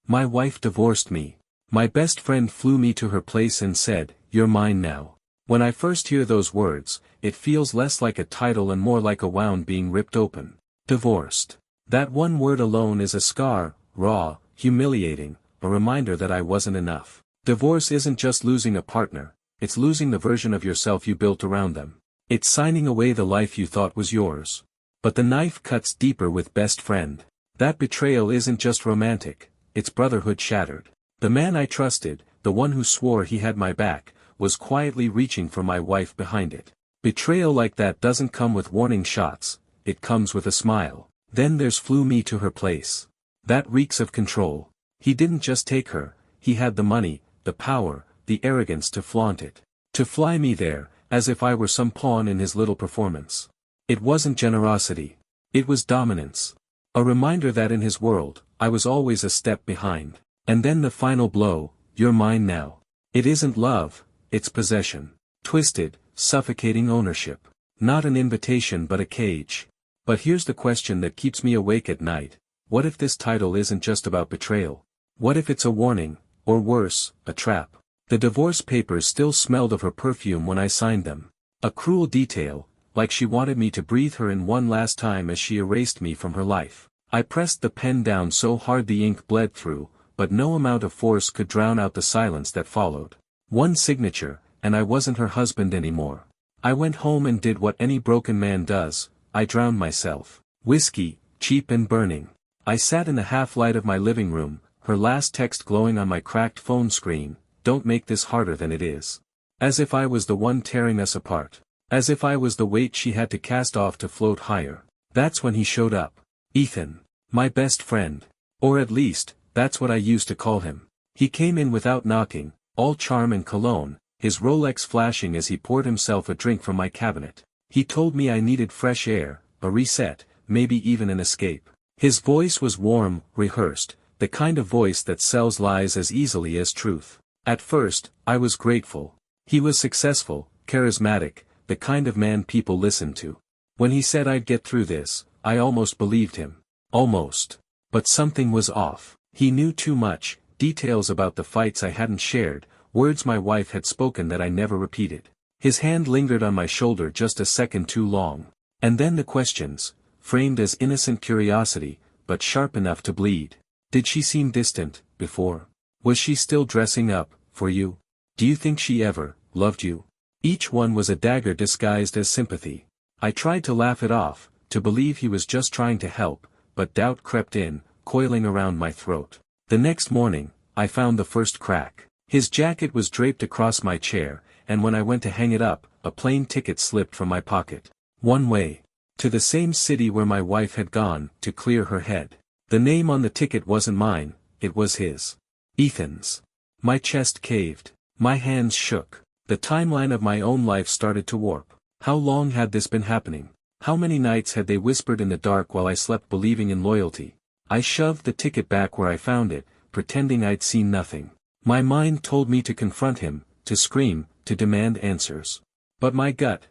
My wife divorced me. My best friend flew me to her place and said, "You're mine now." When I first hear those words, it feels less like a title and more like a wound being ripped open. Divorced. That one word alone is a scar, raw, humiliating, a reminder that I wasn't enough. Divorce isn't just losing a partner, it's losing the version of yourself you built around them. It's signing away the life you thought was yours. But the knife cuts deeper with best friend. That betrayal isn't just romantic, it's brotherhood shattered. The man I trusted, the one who swore he had my back, was quietly reaching for my wife behind it. Betrayal like that doesn't come with warning shots, it comes with a smile. Then there's flew me to her place. That reeks of control. He didn't just take her, he had the money, the power, the arrogance to flaunt it. To fly me there, as if I were some pawn in his little performance. It wasn't generosity. It was dominance. A reminder that in his world, I was always a step behind. And then the final blow, "You're mine now." It isn't love, it's possession. Twisted, suffocating ownership. Not an invitation but a cage. But here's the question that keeps me awake at night. What if this title isn't just about betrayal? What if it's a warning, or worse, a trap? The divorce papers still smelled of her perfume when I signed them. A cruel detail, like she wanted me to breathe her in one last time as she erased me from her life. I pressed the pen down so hard the ink bled through, but no amount of force could drown out the silence that followed. One signature, and I wasn't her husband anymore. I went home and did what any broken man does, I drowned myself. Whiskey, cheap and burning. I sat in the half-light of my living room, her last text glowing on my cracked phone screen, "Don't make this harder than it is." As if I was the one tearing us apart. As if I was the weight she had to cast off to float higher. That's when he showed up. Ethan. My best friend. Or at least, that's what I used to call him. He came in without knocking, all charm and cologne, his Rolex flashing as he poured himself a drink from my cabinet. He told me I needed fresh air, a reset, maybe even an escape. His voice was warm, rehearsed, the kind of voice that sells lies as easily as truth. At first, I was grateful. He was successful, charismatic, the kind of man people listen to. When he said I'd get through this, I almost believed him. Almost. But something was off. He knew too much, details about the fights I hadn't shared, words my wife had spoken that I never repeated. His hand lingered on my shoulder just a second too long. And then the questions, framed as innocent curiosity, but sharp enough to bleed. Did she seem distant, before? Was she still dressing up, for you? Do you think she ever, loved you? Each one was a dagger disguised as sympathy. I tried to laugh it off, to believe he was just trying to help, but doubt crept in, coiling around my throat. The next morning, I found the first crack. His jacket was draped across my chair, and when I went to hang it up, a plane ticket slipped from my pocket. One way. To the same city where my wife had gone, to clear her head. The name on the ticket wasn't mine, it was his. Ethan's. My chest caved. My hands shook. The timeline of my own life started to warp. How long had this been happening? How many nights had they whispered in the dark while I slept believing in loyalty? I shoved the ticket back where I found it, pretending I'd seen nothing. My mind told me to confront him, to scream, to demand answers. But my gut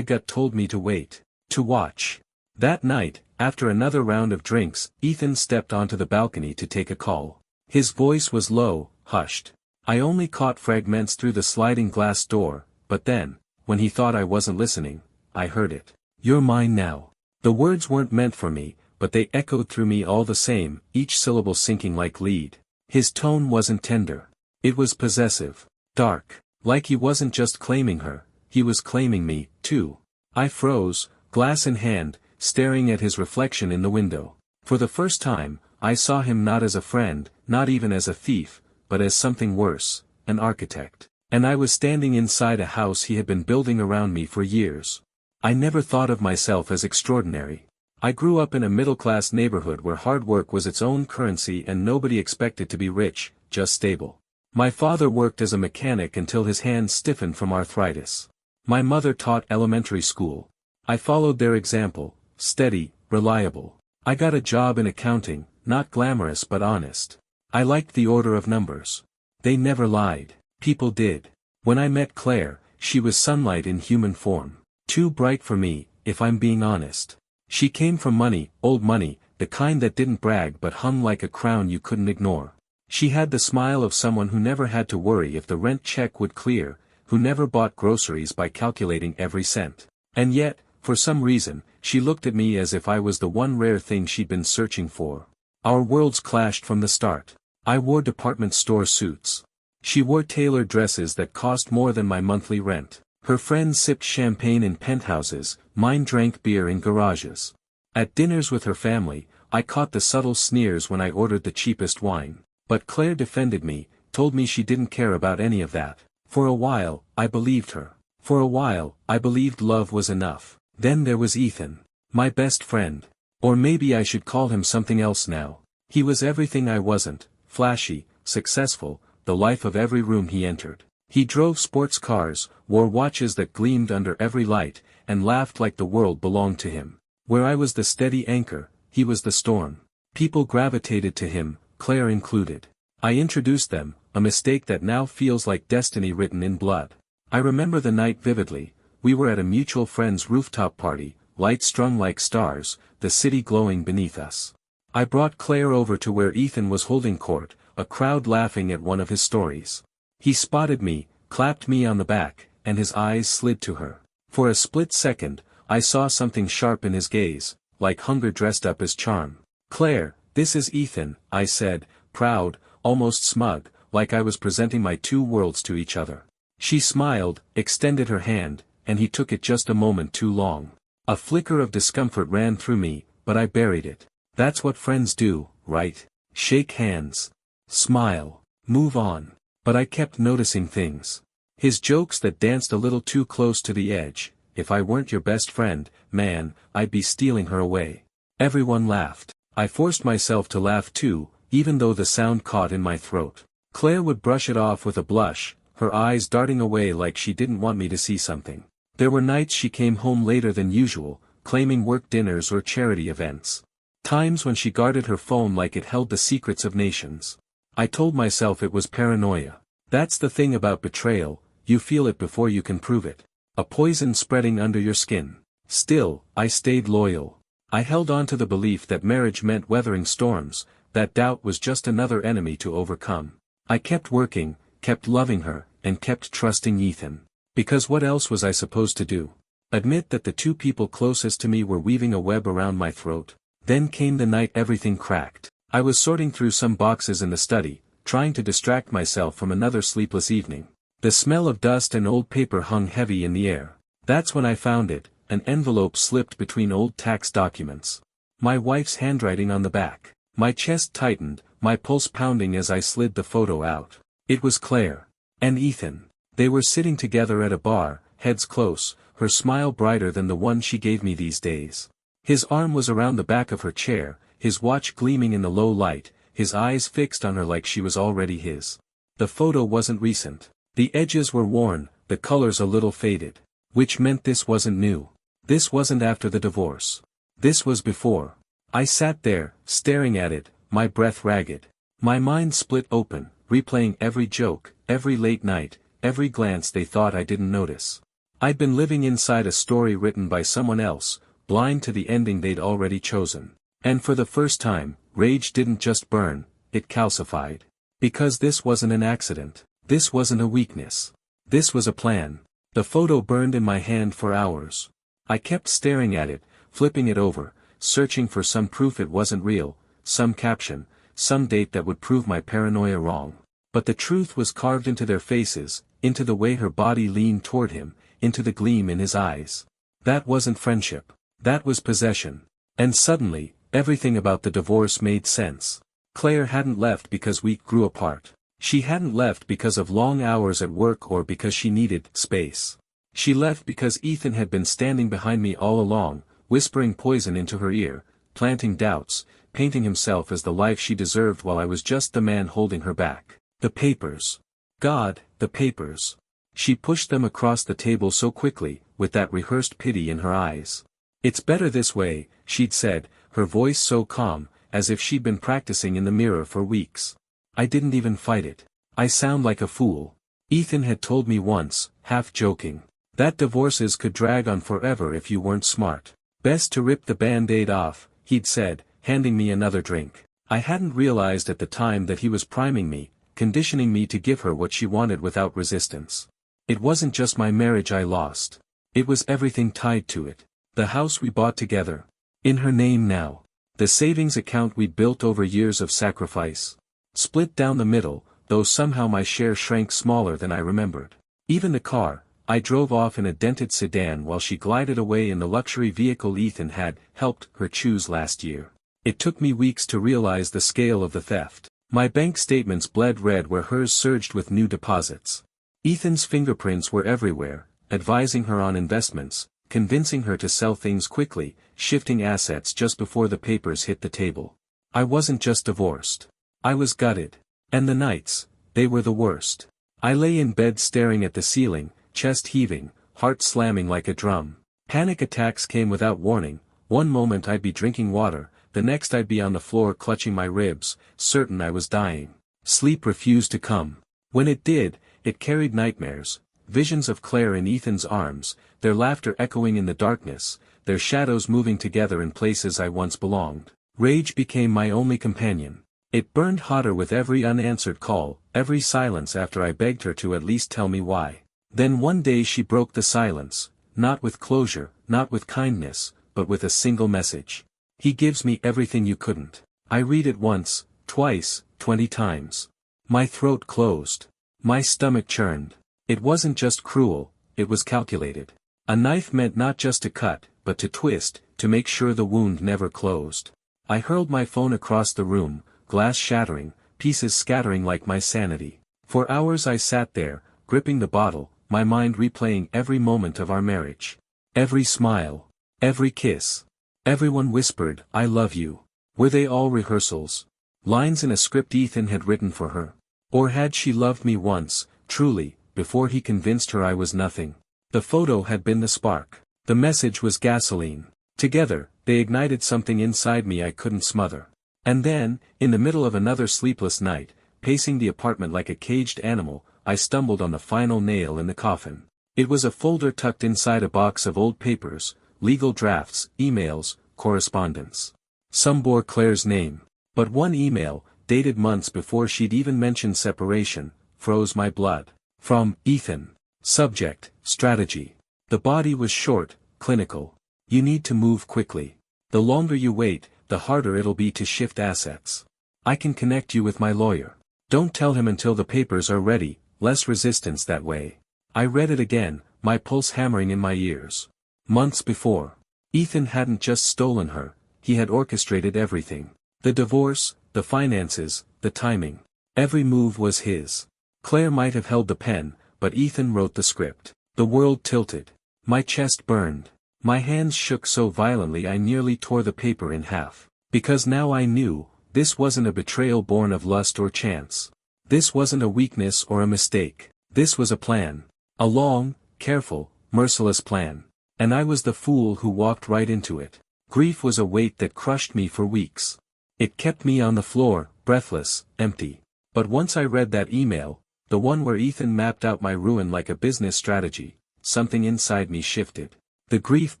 told me to wait, to watch. That night, after another round of drinks, Ethan stepped onto the balcony to take a call. His voice was low, hushed. I only caught fragments through the sliding glass door, but then, when he thought I wasn't listening, I heard it. "You're mine now." The words weren't meant for me, but they echoed through me all the same, each syllable sinking like lead. His tone wasn't tender. It was possessive. Dark. Like he wasn't just claiming her, he was claiming me, too. I froze, glass in hand, staring at his reflection in the window. For the first time, I saw him not as a friend, not even as a thief, but as something worse, an architect. And I was standing inside a house he had been building around me for years. I never thought of myself as extraordinary. I grew up in a middle-class neighborhood where hard work was its own currency and nobody expected to be rich, just stable. My father worked as a mechanic until his hands stiffened from arthritis. My mother taught elementary school. I followed their example, steady, reliable. I got a job in accounting, not glamorous but honest. I liked the order of numbers. They never lied. People did. When I met Claire, she was sunlight in human form. Too bright for me, if I'm being honest. She came from money, old money, the kind that didn't brag but hung like a crown you couldn't ignore. She had the smile of someone who never had to worry if the rent check would clear, who never bought groceries by calculating every cent. And yet, for some reason, she looked at me as if I was the one rare thing she'd been searching for. Our worlds clashed from the start. I wore department store suits. She wore tailored dresses that cost more than my monthly rent. Her friends sipped champagne in penthouses, mine drank beer in garages. At dinners with her family, I caught the subtle sneers when I ordered the cheapest wine. But Claire defended me, told me she didn't care about any of that. For a while, I believed her. For a while, I believed love was enough. Then there was Ethan. My best friend. Or maybe I should call him something else now. He was everything I wasn't, flashy, successful, the life of every room he entered. He drove sports cars, wore watches that gleamed under every light, and laughed like the world belonged to him. Where I was the steady anchor, he was the storm. People gravitated to him, Claire included. I introduced them, a mistake that now feels like destiny written in blood. I remember the night vividly. We were at a mutual friend's rooftop party, lights strung like stars, the city glowing beneath us. I brought Claire over to where Ethan was holding court, a crowd laughing at one of his stories. He spotted me, clapped me on the back, and his eyes slid to her. For a split second, I saw something sharp in his gaze, like hunger dressed up as charm. "Claire, this is Ethan," I said, proud, almost smug, like I was presenting my two worlds to each other. She smiled, extended her hand, and he took it just a moment too long. A flicker of discomfort ran through me, but I buried it. That's what friends do, right? Shake hands. Smile. Move on. But I kept noticing things. His jokes that danced a little too close to the edge. If I weren't your best friend, man, I'd be stealing her away. Everyone laughed. I forced myself to laugh too, even though the sound caught in my throat. Claire would brush it off with a blush, her eyes darting away like she didn't want me to see something. There were nights she came home later than usual, claiming work dinners or charity events. Times when she guarded her phone like it held the secrets of nations. I told myself it was paranoia. That's the thing about betrayal, you feel it before you can prove it. A poison spreading under your skin. Still, I stayed loyal. I held on to the belief that marriage meant weathering storms, that doubt was just another enemy to overcome. I kept working, kept loving her, and kept trusting Ethan. Because what else was I supposed to do? Admit that the two people closest to me were weaving a web around my throat? Then came the night everything cracked. I was sorting through some boxes in the study, trying to distract myself from another sleepless evening. The smell of dust and old paper hung heavy in the air. That's when I found it, an envelope slipped between old tax documents. My wife's handwriting on the back. My chest tightened, my pulse pounding as I slid the photo out. It was Claire. And Ethan. They were sitting together at a bar, heads close, her smile brighter than the one she gave me these days. His arm was around the back of her chair, his watch gleaming in the low light, his eyes fixed on her like she was already his. The photo wasn't recent. The edges were worn, the colors a little faded. Which meant this wasn't new. This wasn't after the divorce. This was before. I sat there, staring at it, my breath ragged. My mind split open, replaying every joke, every late night, every glance they thought I didn't notice. I'd been living inside a story written by someone else, blind to the ending they'd already chosen. And for the first time, rage didn't just burn, it calcified. Because this wasn't an accident. This wasn't a weakness. This was a plan. The photo burned in my hand for hours. I kept staring at it, flipping it over, searching for some proof it wasn't real, some caption, some date that would prove my paranoia wrong. But the truth was carved into their faces, into the way her body leaned toward him, into the gleam in his eyes. That wasn't friendship. That was possession. And suddenly, everything about the divorce made sense. Claire hadn't left because we grew apart. She hadn't left because of long hours at work or because she needed space. She left because Ethan had been standing behind me all along, whispering poison into her ear, planting doubts, painting himself as the life she deserved while I was just the man holding her back. The papers. God, the papers. She pushed them across the table so quickly, with that rehearsed pity in her eyes. "It's better this way," she'd said, her voice so calm, as if she'd been practicing in the mirror for weeks. I didn't even fight it. I sound like a fool. Ethan had told me once, half joking, that divorces could drag on forever if you weren't smart. Best to rip the band-aid off, he'd said, handing me another drink. I hadn't realized at the time that he was priming me, conditioning me to give her what she wanted without resistance. It wasn't just my marriage I lost. It was everything tied to it. The house we bought together. In her name now. The savings account we'd built over years of sacrifice. Split down the middle, though somehow my share shrank smaller than I remembered. Even the car, I drove off in a dented sedan while she glided away in the luxury vehicle Ethan had helped her choose last year. It took me weeks to realize the scale of the theft. My bank statements bled red where hers surged with new deposits. Ethan's fingerprints were everywhere, advising her on investments, convincing her to sell things quickly, shifting assets just before the papers hit the table. I wasn't just divorced. I was gutted. And the nights, they were the worst. I lay in bed staring at the ceiling, chest heaving, heart slamming like a drum. Panic attacks came without warning. One moment I'd be drinking water, the next I'd be on the floor clutching my ribs, certain I was dying. Sleep refused to come. When it did, it carried nightmares, visions of Claire in Ethan's arms, their laughter echoing in the darkness, their shadows moving together in places I once belonged. Rage became my only companion. It burned hotter with every unanswered call, every silence after I begged her to at least tell me why. Then one day she broke the silence, not with closure, not with kindness, but with a single message. He gives me everything you couldn't. I read it once, twice, 20 times. My throat closed. My stomach churned. It wasn't just cruel, it was calculated. A knife meant not just to cut, but to twist, to make sure the wound never closed. I hurled my phone across the room, glass shattering, pieces scattering like my sanity. For hours I sat there, gripping the bottle, my mind replaying every moment of our marriage. Every smile. Every kiss. Everyone whispered, "I love you." Were they all rehearsals? Lines in a script Ethan had written for her? Or had she loved me once, truly, before he convinced her I was nothing? The photo had been the spark. The message was gasoline. Together, they ignited something inside me I couldn't smother. And then, in the middle of another sleepless night, pacing the apartment like a caged animal, I stumbled on the final nail in the coffin. It was a folder tucked inside a box of old papers, legal drafts, emails, correspondence. Some bore Claire's name. But one email, dated months before she'd even mentioned separation, froze my blood. From Ethan. Subject, strategy. The body was short, clinical. You need to move quickly. The longer you wait, the harder it'll be to shift assets. I can connect you with my lawyer. Don't tell him until the papers are ready, less resistance that way. I read it again, my pulse hammering in my ears. Months before. Ethan hadn't just stolen her, he had orchestrated everything. The divorce, the finances, the timing. Every move was his. Claire might have held the pen, but Ethan wrote the script. The world tilted. My chest burned. My hands shook so violently I nearly tore the paper in half. Because now I knew, this wasn't a betrayal born of lust or chance. This wasn't a weakness or a mistake. This was a plan. A long, careful, merciless plan. And I was the fool who walked right into it. Grief was a weight that crushed me for weeks. It kept me on the floor, breathless, empty. But once I read that email, the one where Ethan mapped out my ruin like a business strategy, something inside me shifted. The grief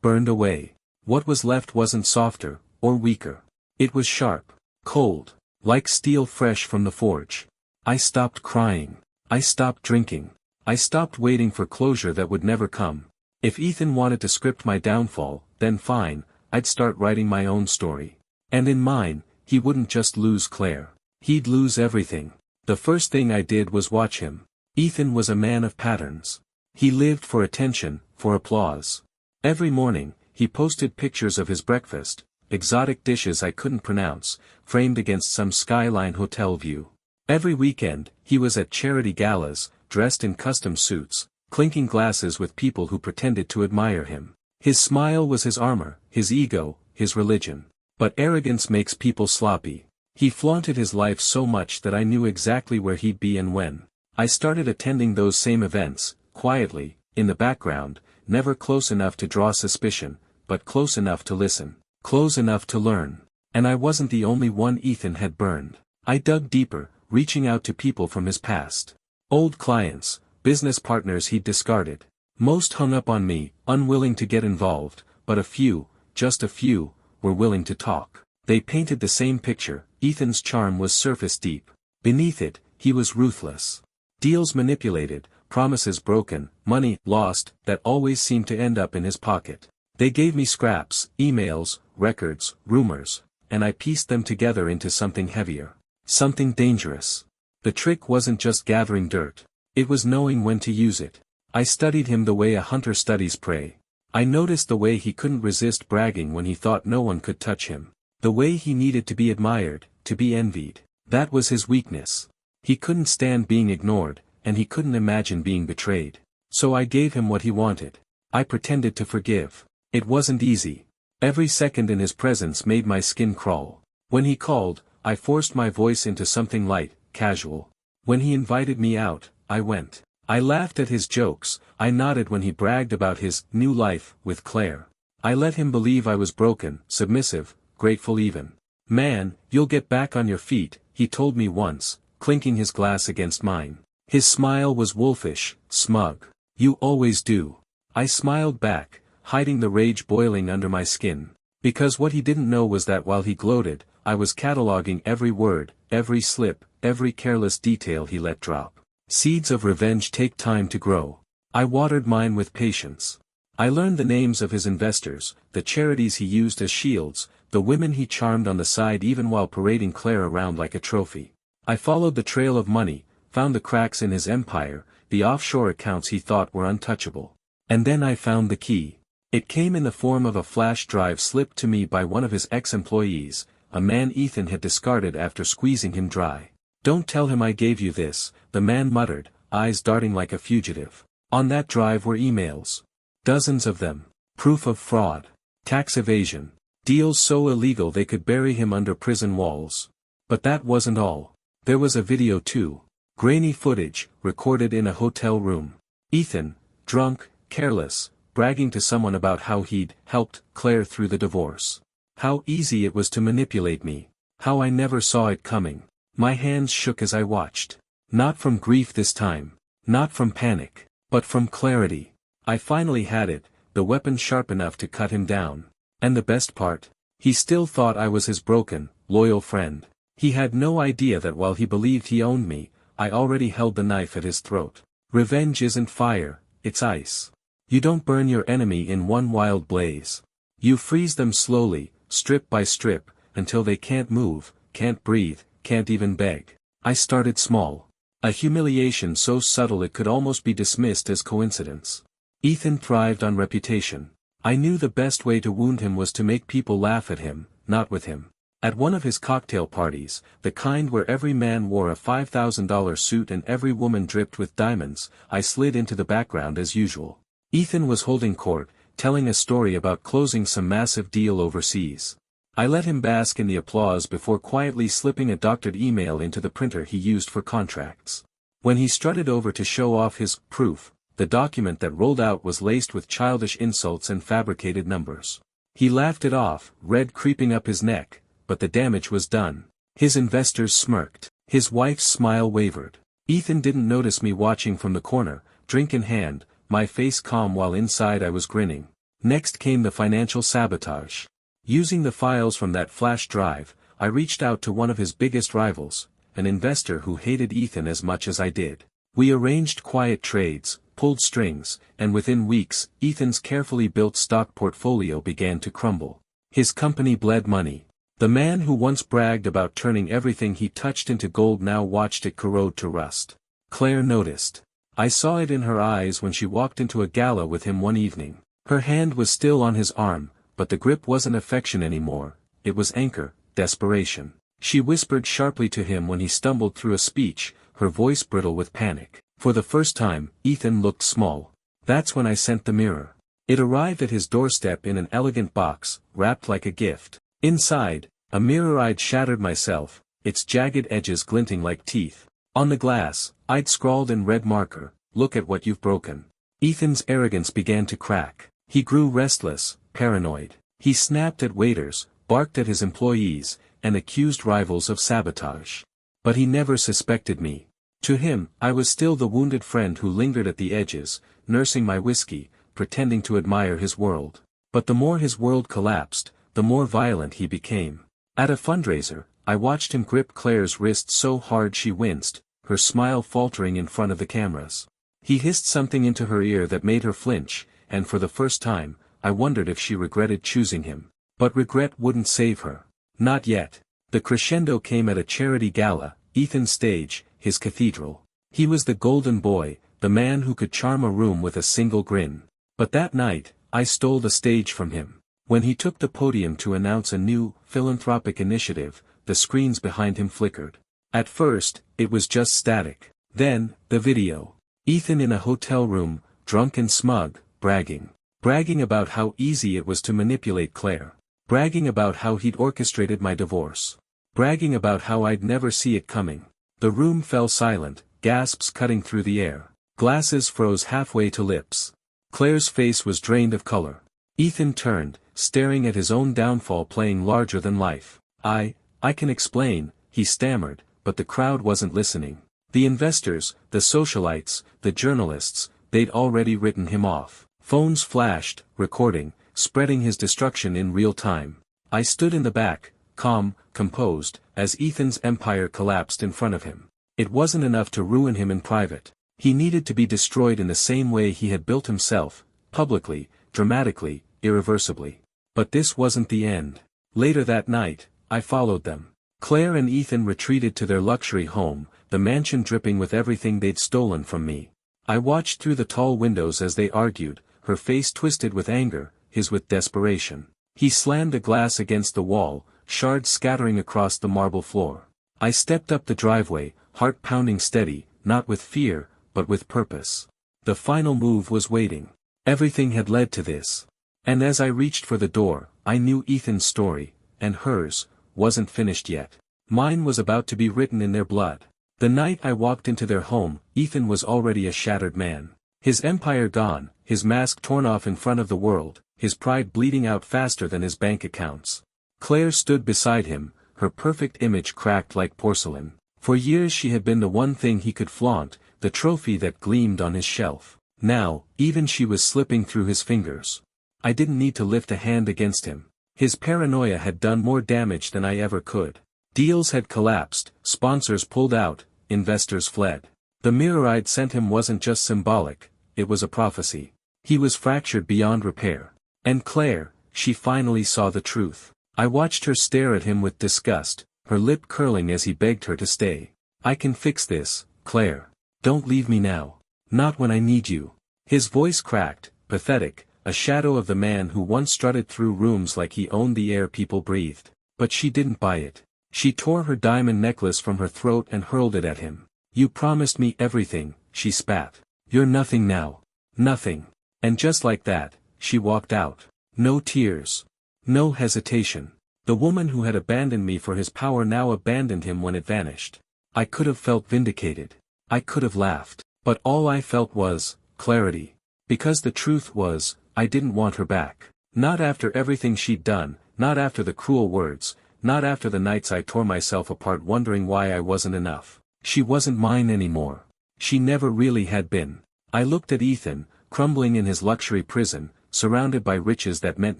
burned away. What was left wasn't softer, or weaker. It was sharp, cold, like steel fresh from the forge. I stopped crying. I stopped drinking. I stopped waiting for closure that would never come. If Ethan wanted to script my downfall, then fine, I'd start writing my own story. And in mine, he wouldn't just lose Claire. He'd lose everything. The first thing I did was watch him. Ethan was a man of patterns. He lived for attention, for applause. Every morning, he posted pictures of his breakfast, exotic dishes I couldn't pronounce, framed against some skyline hotel view. Every weekend, he was at charity galas, dressed in custom suits, clinking glasses with people who pretended to admire him. His smile was his armor, his ego, his religion. But arrogance makes people sloppy. He flaunted his life so much that I knew exactly where he'd be and when. I started attending those same events, quietly, in the background, never close enough to draw suspicion, but close enough to listen, close enough to learn. And I wasn't the only one Ethan had burned. I dug deeper, reaching out to people from his past. Old clients, business partners he'd discarded. Most hung up on me, unwilling to get involved, but a few, just a few, were willing to talk. They painted the same picture. Ethan's charm was surface deep. Beneath it, he was ruthless. Deals manipulated, promises broken, money lost, that always seemed to end up in his pocket. They gave me scraps, emails, records, rumors, and I pieced them together into something heavier. Something dangerous. The trick wasn't just gathering dirt. It was knowing when to use it. I studied him the way a hunter studies prey. I noticed the way he couldn't resist bragging when he thought no one could touch him. The way he needed to be admired, to be envied. That was his weakness. He couldn't stand being ignored, and he couldn't imagine being betrayed. So I gave him what he wanted. I pretended to forgive. It wasn't easy. Every second in his presence made my skin crawl. When he called, I forced my voice into something light, casual. When he invited me out, I went. I laughed at his jokes, I nodded when he bragged about his new life with Claire. I let him believe I was broken, submissive, grateful even. "Man, you'll get back on your feet," he told me once, clinking his glass against mine. His smile was wolfish, smug. "You always do." I smiled back, hiding the rage boiling under my skin. Because what he didn't know was that while he gloated, I was cataloging every word, every slip, every careless detail he let drop. Seeds of revenge take time to grow. I watered mine with patience. I learned the names of his investors, the charities he used as shields, the women he charmed on the side even while parading Claire around like a trophy. I followed the trail of money, found the cracks in his empire, the offshore accounts he thought were untouchable. And then I found the key. It came in the form of a flash drive slipped to me by one of his ex-employees, a man Ethan had discarded after squeezing him dry. "Don't tell him I gave you this," the man muttered, eyes darting like a fugitive. On that drive were emails. Dozens of them. Proof of fraud. Tax evasion. Deals so illegal they could bury him under prison walls. But that wasn't all. There was a video too. Grainy footage, recorded in a hotel room. Ethan, drunk, careless, bragging to someone about how he'd helped Claire through the divorce. How easy it was to manipulate me. How I never saw it coming. My hands shook as I watched. Not from grief this time. Not from panic. But from clarity. I finally had it, the weapon sharp enough to cut him down. And the best part? He still thought I was his broken, loyal friend. He had no idea that while he believed he owned me, I already held the knife at his throat. Revenge isn't fire, it's ice. You don't burn your enemy in one wild blaze. You freeze them slowly, strip by strip, until they can't move, can't breathe, can't even beg. I started small. A humiliation so subtle it could almost be dismissed as coincidence. Ethan thrived on reputation. I knew the best way to wound him was to make people laugh at him, not with him. At one of his cocktail parties, the kind where every man wore a $5,000 suit and every woman dripped with diamonds, I slid into the background as usual. Ethan was holding court, telling a story about closing some massive deal overseas. I let him bask in the applause before quietly slipping a doctored email into the printer he used for contracts. When he strutted over to show off his proof, the document that rolled out was laced with childish insults and fabricated numbers. He laughed it off, red creeping up his neck, but the damage was done. His investors smirked. His wife's smile wavered. Ethan didn't notice me watching from the corner, drink in hand, my face calm while inside I was grinning. Next came the financial sabotage. Using the files from that flash drive, I reached out to one of his biggest rivals, an investor who hated Ethan as much as I did. We arranged quiet trades, pulled strings, and within weeks, Ethan's carefully built stock portfolio began to crumble. His company bled money. The man who once bragged about turning everything he touched into gold now watched it corrode to rust. Claire noticed. I saw it in her eyes when she walked into a gala with him one evening. Her hand was still on his arm, but the grip wasn't affection anymore, it was anger, desperation. She whispered sharply to him when he stumbled through a speech, her voice brittle with panic. For the first time, Ethan looked small. That's when I sent the mirror. It arrived at his doorstep in an elegant box, wrapped like a gift. Inside, a mirror I'd shattered myself, its jagged edges glinting like teeth. On the glass, I'd scrawled in red marker, "Look at what you've broken." Ethan's arrogance began to crack. He grew restless, paranoid. He snapped at waiters, barked at his employees, and accused rivals of sabotage. But he never suspected me. To him, I was still the wounded friend who lingered at the edges, nursing my whiskey, pretending to admire his world. But the more his world collapsed, the more violent he became. At a fundraiser, I watched him grip Claire's wrist so hard she winced, her smile faltering in front of the cameras. He hissed something into her ear that made her flinch, and for the first time, I wondered if she regretted choosing him. But regret wouldn't save her. Not yet. The crescendo came at a charity gala, Ethan's stage, his cathedral. He was the golden boy, the man who could charm a room with a single grin. But that night, I stole the stage from him. When he took the podium to announce a new, philanthropic initiative, the screens behind him flickered. At first, it was just static. Then, the video. Ethan in a hotel room, drunk and smug, bragging. Bragging about how easy it was to manipulate Claire. Bragging about how he'd orchestrated my divorce. Bragging about how I'd never see it coming. The room fell silent, gasps cutting through the air. Glasses froze halfway to lips. Claire's face was drained of color. Ethan turned, staring at his own downfall playing larger than life. I can explain, he stammered, but the crowd wasn't listening. The investors, the socialites, the journalists, they'd already written him off. Phones flashed, recording, spreading his destruction in real time. I stood in the back, calm, composed, as Ethan's empire collapsed in front of him. It wasn't enough to ruin him in private. He needed to be destroyed in the same way he had built himself, publicly, dramatically, irreversibly. But this wasn't the end. Later that night, I followed them. Claire and Ethan retreated to their luxury home, the mansion dripping with everything they'd stolen from me. I watched through the tall windows as they argued, her face twisted with anger, his with desperation. He slammed a glass against the wall, shards scattering across the marble floor. I stepped up the driveway, heart pounding steady, not with fear, but with purpose. The final move was waiting. Everything had led to this. And as I reached for the door, I knew Ethan's story, and hers, wasn't finished yet. Mine was about to be written in their blood. The night I walked into their home, Ethan was already a shattered man. His empire gone, his mask torn off in front of the world, his pride bleeding out faster than his bank accounts. Claire stood beside him, her perfect image cracked like porcelain. For years she had been the one thing he could flaunt, the trophy that gleamed on his shelf. Now, even she was slipping through his fingers. I didn't need to lift a hand against him. His paranoia had done more damage than I ever could. Deals had collapsed, sponsors pulled out, investors fled. The mirror I'd sent him wasn't just symbolic, it was a prophecy. He was fractured beyond repair. And Claire, she finally saw the truth. I watched her stare at him with disgust, her lip curling as he begged her to stay. I can fix this, Claire. Don't leave me now. Not when I need you. His voice cracked, pathetic, a shadow of the man who once strutted through rooms like he owned the air people breathed. But she didn't buy it. She tore her diamond necklace from her throat and hurled it at him. You promised me everything, she spat. You're nothing now. Nothing. And just like that, she walked out. No tears. No hesitation. The woman who had abandoned me for his power now abandoned him when it vanished. I could have felt vindicated. I could have laughed. But all I felt was clarity. Because the truth was, I didn't want her back. Not after everything she'd done, not after the cruel words, not after the nights I tore myself apart wondering why I wasn't enough. She wasn't mine anymore. She never really had been. I looked at Ethan, crumbling in his luxury prison, surrounded by riches that meant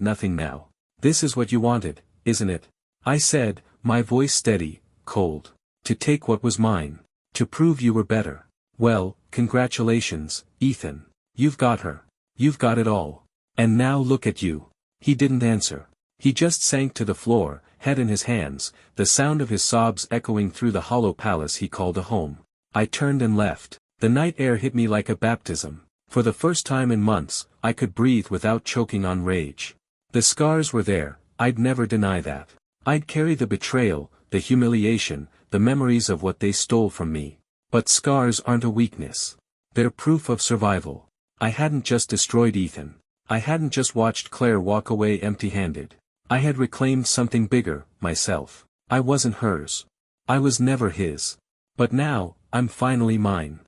nothing now. This is what you wanted, isn't it? I said, my voice steady, cold. To take what was mine. To prove you were better. Well, congratulations, Ethan. You've got her. You've got it all. And now look at you. He didn't answer. He just sank to the floor, head in his hands, the sound of his sobs echoing through the hollow palace he called a home. I turned and left. The night air hit me like a baptism. For the first time in months, I could breathe without choking on rage. The scars were there, I'd never deny that. I'd carry the betrayal, the humiliation, the memories of what they stole from me. But scars aren't a weakness. They're proof of survival. I hadn't just destroyed Ethan. I hadn't just watched Claire walk away empty-handed. I had reclaimed something bigger, myself. I wasn't hers. I was never his. But now, I'm finally mine.